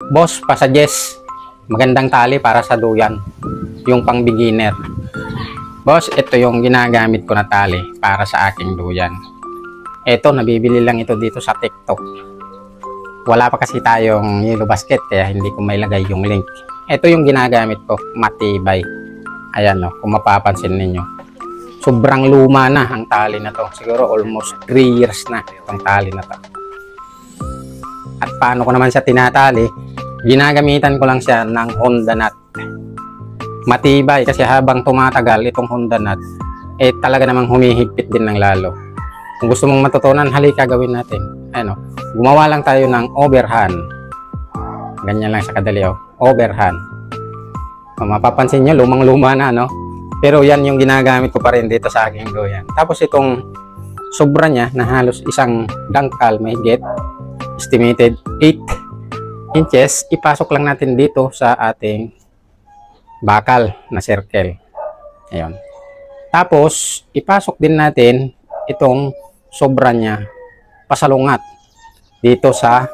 Boss, pa-suggest. Magandang tali para sa duyan. Yung pang beginner. Boss, ito yung ginagamit ko na tali para sa aking duyan. Ito, nabibili lang ito dito sa TikTok. Wala pa kasi tayong yellow basket kaya hindi ko mailagay yung link. Ito yung ginagamit ko, matibay. Ayan o, kung mapapansin ninyo. Sobrang luma na ang tali na to. Siguro almost 3 years na itong tali na to. At paano ko naman siya tinatali? Ginagamitan ko lang siya ng Honda nut. Matibay kasi habang tumatagal itong Honda nut, talaga namang humihigpit din ng lalo. Kung gusto mong matutunan, halika gawin natin. Ano, gumawa lang tayo ng overhand. Ganyan lang sa kadali, oh. Overhand. Mapapansin nyo, lumang-luma na, no? Pero yan yung ginagamit ko pa rin dito sa aking duyan. Tapos itong sobra niya na halos isang dangkal may get, estimated 8 inches, ipasok lang natin dito sa ating bakal na circle. Ayun. Tapos, ipasok din natin itong sobra niya, pasalungat dito sa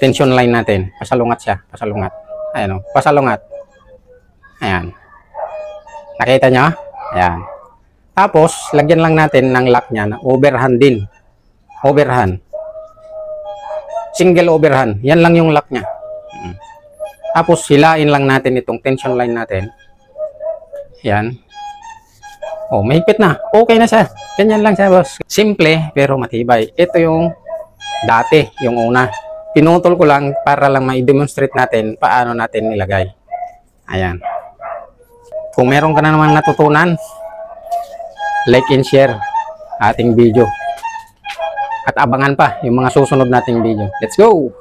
tension line natin. Pasalungat siya, pasalungat. Ayan o, pasalungat. Ayan. Nakita nyo? Ayan. Tapos, lagyan lang natin ng lock niya na overhand din. Overhand. Single overhand. Yan lang yung lock niya. Tapos, hilain lang natin itong tension line natin. Yan. Oh, mahigpit na. Okay na siya. Ganyan lang siya, boss. Simple, pero matibay. Ito yung dati, yung una. Pinutol ko lang para lang ma-demonstrate natin paano natin nilagay. Ayan. Kung meron ka na naman natutunan, like and share ating video. At abangan pa yung mga susunod nating video. Let's go!